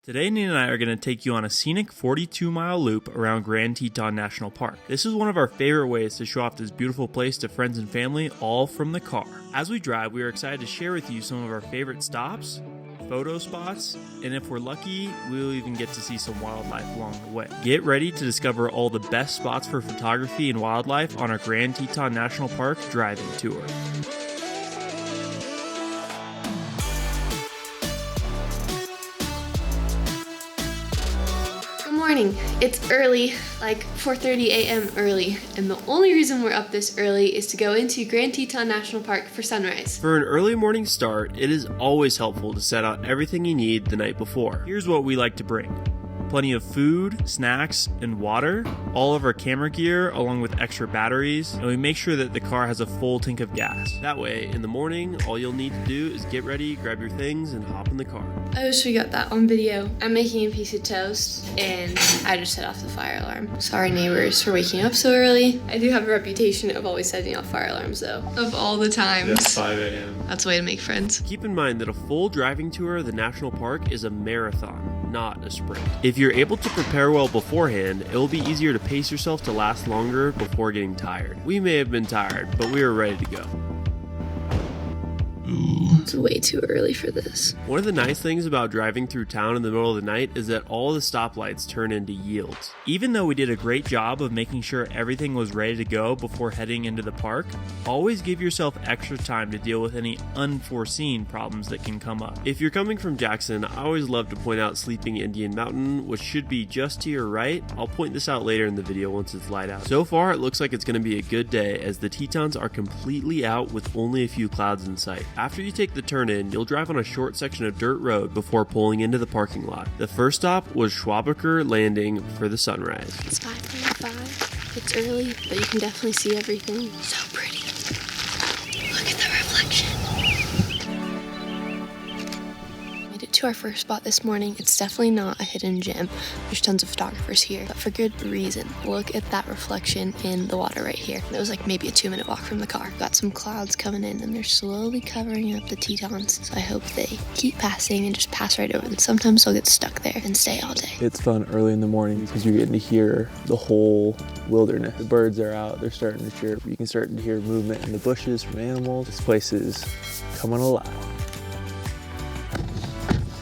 Today, Nina and I are going to take you on a scenic 42-mile loop around Grand Teton National Park. This is one of our favorite ways to show off this beautiful place to friends and family, all from the car. As we drive, we are excited to share with you some of our favorite stops, photo spots, and if we're lucky, we'll even get to see some wildlife along the way. Get ready to discover all the best spots for photography and wildlife on our Grand Teton National Park driving tour. Morning. It's early, like 4:30 a.m. early, and the only reason we're up this early is to go into Grand Teton National Park for sunrise. For an early morning start, it is always helpful to set out everything you need the night before. Here's what we like to bring. Plenty of food, snacks, and water, all of our camera gear along with extra batteries, and we make sure that the car has a full tank of gas. That way, in the morning, all you'll need to do is get ready, grab your things, and hop in the car. I wish we got that on video. I'm making a piece of toast, and I just set off the fire alarm. Sorry neighbors for waking up so early. I do have a reputation of always setting off fire alarms though. Of all the times. Yes, 5 a.m. That's a way to make friends. Keep in mind that a full driving tour of the national park is a marathon, not a sprint. If you're able to prepare well beforehand, it will be easier to pace yourself to last longer before getting tired. We may have been tired, but we were ready to go. It's way too early for this. One of the nice things about driving through town in the middle of the night is that all the stoplights turn into yields. Even though we did a great job of making sure everything was ready to go before heading into the park, always give yourself extra time to deal with any unforeseen problems that can come up. If you're coming from Jackson, I always love to point out Sleeping Indian Mountain, which should be just to your right. I'll point this out later in the video once it's light out. So far, it looks like it's going to be a good day as the Tetons are completely out with only a few clouds in sight. After you take the turn in, you'll drive on a short section of dirt road before pulling into the parking lot. The first stop was Schwabacher Landing for the sunrise. It's 5:45. It's early, but you can definitely see everything. So pretty. Look at the reflection. Made it to our first spot this morning. It's definitely not a hidden gem. There's tons of photographers here, but for good reason. Look at that reflection in the water right here. It was like maybe a 2-minute walk from the car. Got some clouds coming in and they're slowly covering up the Tetons. So I hope they keep passing and just pass right over them. Sometimes they'll get stuck there and stay all day. It's fun early in the morning because you're getting to hear the whole wilderness. The birds are out, they're starting to chirp. You can start to hear movement in the bushes from animals. This place is coming alive.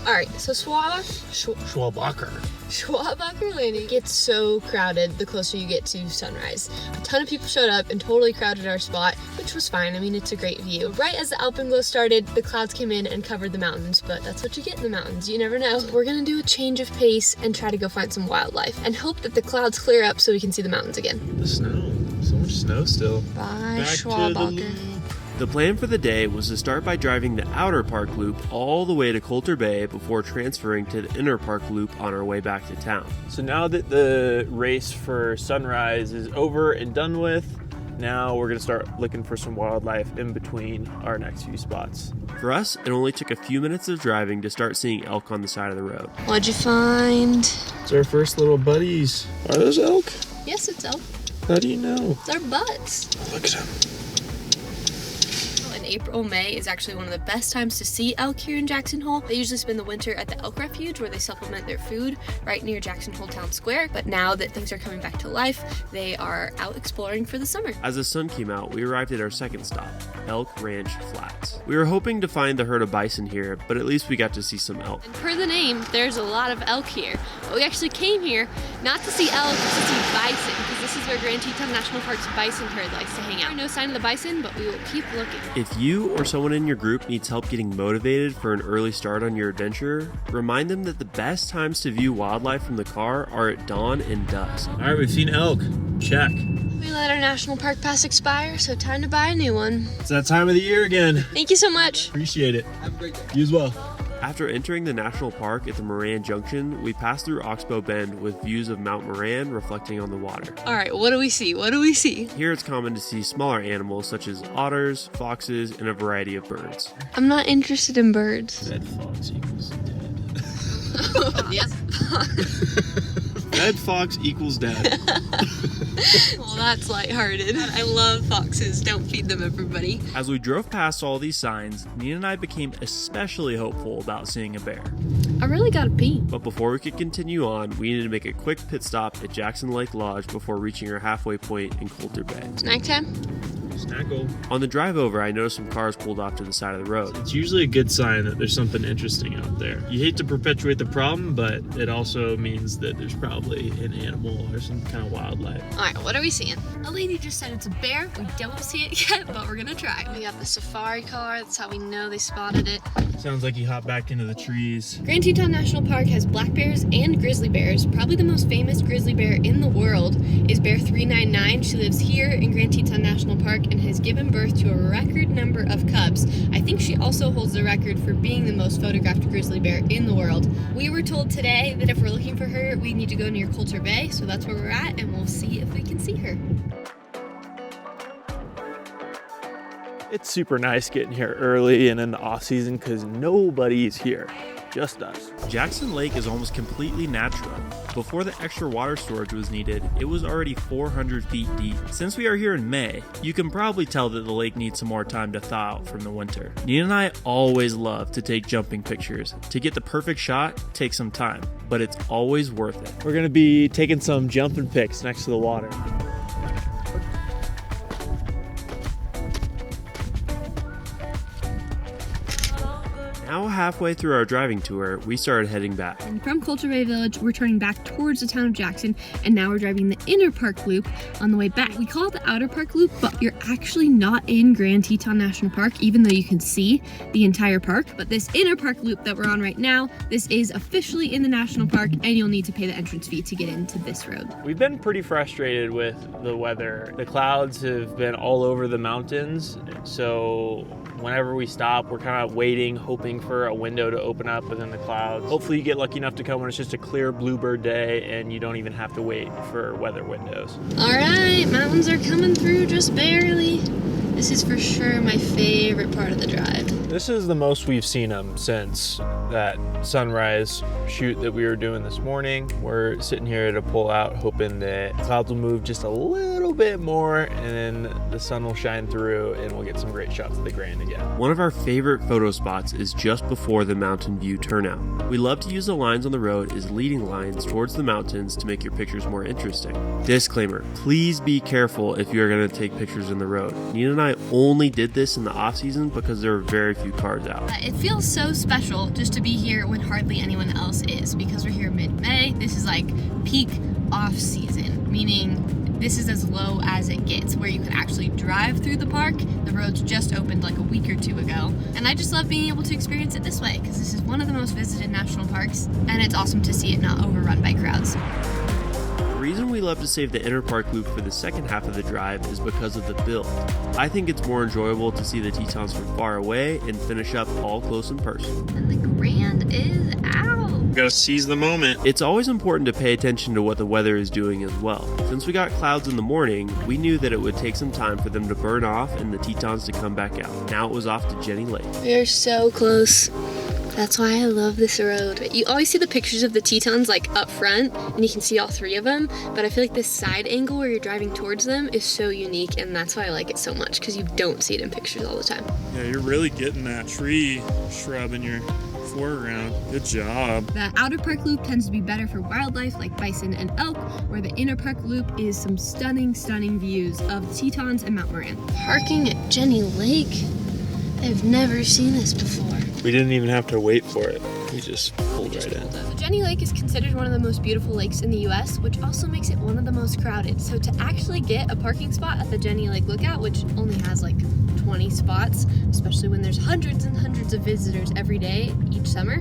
All right, so Schwabacher. Schwabacher Landing gets so crowded the closer you get to sunrise. A ton of people showed up and totally crowded our spot, which was fine. I mean, it's a great view. Right as the alpenglow started, the clouds came in and covered the mountains, but that's what you get in the mountains. You never know. So we're gonna do a change of pace and try to go find some wildlife and hope that the clouds clear up so we can see the mountains again. The snow. So much snow still. Bye, Schwabacher. The plan for the day was to start by driving the outer park loop all the way to Colter Bay before transferring to the inner park loop on our way back to town. So now that the race for sunrise is over and done with, now we're gonna start looking for some wildlife in between our next few spots. For us, it only took a few minutes of driving to start seeing elk on the side of the road. What'd you find? It's our first little buddies. Are those elk? Yes, it's elk. How do you know? They're butts. Look at them. April, May is actually one of the best times to see elk here in Jackson Hole. They usually spend the winter at the elk refuge where they supplement their food right near Jackson Hole Town Square. But now that things are coming back to life, they are out exploring for the summer. As the sun came out, we arrived at our second stop, Elk Ranch Flats. We were hoping to find the herd of bison here, but at least we got to see some elk. And per the name, there's a lot of elk here. But we actually came here not to see elk, but to see bison, because this is where Grand Teton National Park's bison herd likes to hang out. No sign of the bison, but we will keep looking. If you or someone in your group needs help getting motivated for an early start on your adventure, remind them that the best times to view wildlife from the car are at dawn and dusk. All right, we've seen elk. Check. We let our national park pass expire, so time to buy a new one. It's that time of the year again. Thank you so much. Appreciate it. Have a great day. You as well. After entering the national park at the Moran Junction, we passed through Oxbow Bend with views of Mount Moran reflecting on the water. All right, what do we see? What do we see? Here it's common to see smaller animals such as otters, foxes, and a variety of birds. I'm not interested in birds. Dead fox equals dead. Yep. Red fox equals dad. Well, that's lighthearted. I love foxes. Don't feed them, everybody. As we drove past all these signs, Nina and I became especially hopeful about seeing a bear. I really gotta pee. But before we could continue on, we needed to make a quick pit stop at Jackson Lake Lodge before reaching our halfway point in Colter Bay. Snack time? Snackle. On the drive over, I noticed some cars pulled off to the side of the road. It's usually a good sign that there's something interesting out there. You hate to perpetuate the problem, but it also means that there's probably an animal or some kind of wildlife. Alright, what are we seeing? A lady just said it's a bear. We don't see it yet, but we're gonna try. We got the safari car. That's how we know they spotted it. Sounds like you hop back into the trees. Grand Teton National Park has black bears and grizzly bears. Probably the most famous grizzly bear in the world is Bear 399. She lives here in Grand Teton National Park and has given birth to a record number of cubs. I think she also holds the record for being the most photographed grizzly bear in the world. We were told today that if we're looking for her, we need to go near Colter Bay, so that's where we're at, and we'll see if we can see her. It's super nice getting here early and in the off season because nobody's here, just us. Jackson Lake is almost completely natural. Before the extra water storage was needed, it was already 400 feet deep. Since we are here in May, you can probably tell that the lake needs some more time to thaw out from the winter. Nina and I always love to take jumping pictures. To get the perfect shot takes some time, but it's always worth it. We're gonna be taking some jumping pics next to the water. Now halfway through our driving tour, we started heading back. And from Colter Bay Village, we're turning back towards the town of Jackson, and now we're driving the inner park loop on the way back. We call it the outer park loop, but you're actually not in Grand Teton National Park, even though you can see the entire park. But this inner park loop that we're on right now, this is officially in the national park, and you'll need to pay the entrance fee to get into this road. We've been pretty frustrated with the weather. The clouds have been all over the mountains, so whenever we stop, we're kind of waiting, hoping for a window to open up within the clouds. Hopefully you get lucky enough to come when it's just a clear bluebird day and you don't even have to wait for weather windows. All right, mountains are coming through just barely. This is for sure my favorite part of the drive. This is the most we've seen them since that sunrise shoot that we were doing this morning. We're sitting here to pull out, hoping that clouds will move just a little bit more and then the sun will shine through and we'll get some great shots of the Grand again. One of our favorite photo spots is just before the Mountain View turnout. We love to use the lines on the road as leading lines towards the mountains to make your pictures more interesting. Disclaimer, please be careful if you are going to take pictures in the road. Nina and I only did this in the off season because there were very few cars out. It feels so special just to be here when hardly anyone else is, because we're here mid-May. This is like peak off season, meaning this is as low as it gets, where you can actually drive through the park. The roads just opened like a week or two ago, and I just love being able to experience it this way because this is one of the most visited national parks, and it's awesome to see it not overrun by crowds. The reason we love to save the inner park loop for the second half of the drive is because of the build. I think it's more enjoyable to see the Tetons from far away and finish up all close in person. And the Grand is out. Gotta seize the moment. It's always important to pay attention to what the weather is doing as well. Since we got clouds in the morning, we knew that it would take some time for them to burn off and the Tetons to come back out. Now it was off to Jenny Lake. We are so close. That's why I love this road. You always see the pictures of the Tetons like up front and you can see all three of them, but I feel like this side angle where you're driving towards them is so unique, and that's why I like it so much, because you don't see it in pictures all the time. Yeah, you're really getting that tree shrub in your foreground. Good job. The outer park loop tends to be better for wildlife like bison and elk, where the inner park loop is some stunning, stunning views of the Tetons and Mount Moran. Parking at Jenny Lake? I've never seen this before. We didn't even have to wait for it. We just pulled right in. So Jenny Lake is considered one of the most beautiful lakes in the US, which also makes it one of the most crowded. So to actually get a parking spot at the Jenny Lake Lookout, which only has like 20 spots, especially when there's hundreds and hundreds of visitors every day each summer,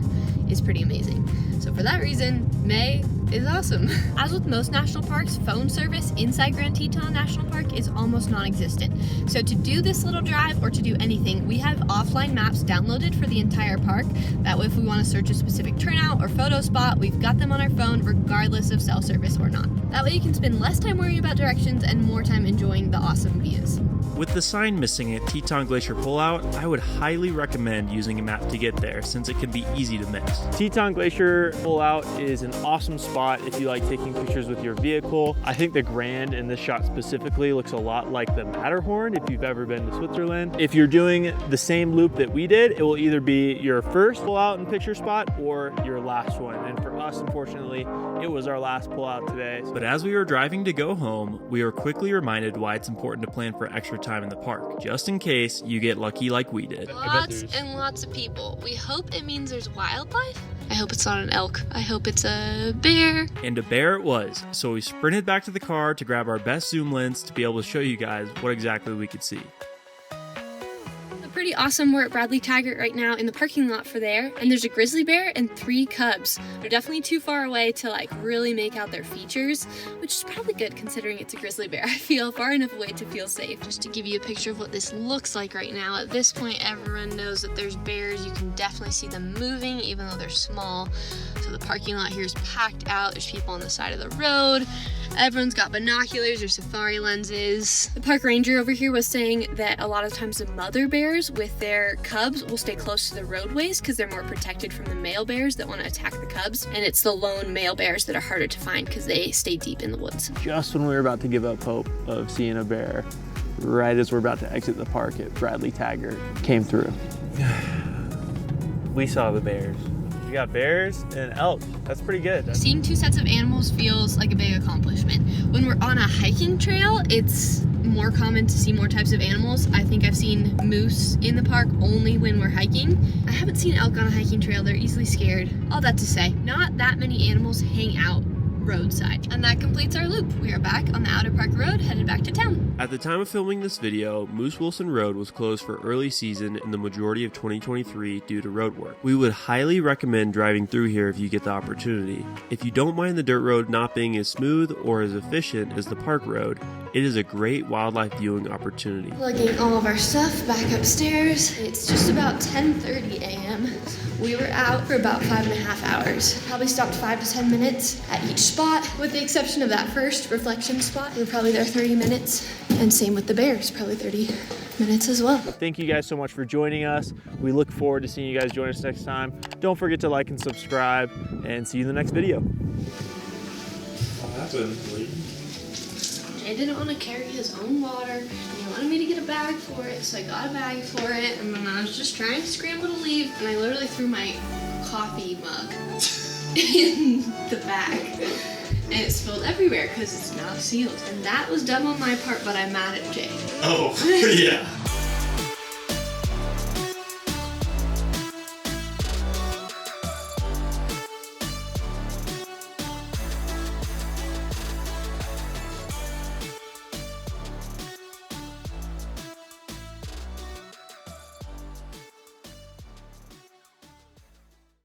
is pretty amazing. So for that reason, May is awesome. As with most national parks, phone service inside Grand Teton National Park is almost non-existent. So to do this little drive or to do anything, we have offline maps downloaded for the entire park. That way if we want to search a specific turnout or photo spot, we've got them on our phone regardless of cell service or not. That way you can spend less time worrying about directions and more time enjoying the awesome views. With the sign missing at Teton Glacier Pullout, I would highly recommend using a map to get there since it can be easy to miss. Teton Glacier Pullout is an awesome spot spot if you like taking pictures with your vehicle. I think the Grand in this shot specifically looks a lot like the Matterhorn if you've ever been to Switzerland. If you're doing the same loop that we did, it will either be your first pull out and picture spot or your last one. And for us, unfortunately, it was our last pull out today. But as we were driving to go home, we were quickly reminded why it's important to plan for extra time in the park, just in case you get lucky like we did. Lots and lots of people. We hope it means there's wildlife. I hope it's not an elk. I hope it's a bear. And a bear it was, so we sprinted back to the car to grab our best zoom lens to be able to show you guys what exactly we could see. Pretty awesome. We're at Bradley Taggart right now in the parking lot for there, and there's a grizzly bear and 3 cubs. They're definitely too far away to like really make out their features, which is probably good considering it's a grizzly bear. I feel far enough away to feel safe. Just to give you a picture of what this looks like right now, at this point everyone knows that there's bears. You can definitely see them moving even though they're small. So the parking lot here is packed out. There's people on the side of the road. Everyone's got binoculars or safari lenses. The park ranger over here was saying that a lot of times the mother bears with their cubs will stay close to the roadways because they're more protected from the male bears that want to attack the cubs. And it's the lone male bears that are harder to find because they stay deep in the woods. Just when we were about to give up hope of seeing a bear, right as we're about to exit the park at Bradley Taggart, came through. We saw the bears. We got bears and elk. That's pretty good. Seeing 2 sets of animals feels like a big accomplishment. When we're on a hiking trail, it's more common to see more types of animals. I think I've seen moose in the park only when we're hiking. I haven't seen elk on a hiking trail. They're easily scared. All that to say, not that many animals hang out roadside. And that completes our loop. We are back on the Outer Park Road, headed back to town. At the time of filming this video, Moose Wilson Road was closed for early season in the majority of 2023 due to road work. We would highly recommend driving through here if you get the opportunity. If you don't mind the dirt road not being as smooth or as efficient as the park road, it is a great wildlife viewing opportunity. Lugging all of our stuff back upstairs. It's just about 10:30 a.m. We were out for about 5.5 hours. Probably stopped 5 to 10 minutes at each spot, with the exception of that first reflection spot. We were probably there 30 minutes. And same with the bears, probably 30 minutes as well. Thank you guys so much for joining us. We look forward to seeing you guys join us next time. Don't forget to like and subscribe, and see you in the next video. Jay didn't want to carry his own water, and he wanted me to get a bag for it, so I got a bag for it, and then I was just trying to scramble to leave, and I literally threw my coffee mug in the bag, and it spilled everywhere because it's now sealed. And that was dumb on my part, but I'm mad at Jay. Oh, yeah.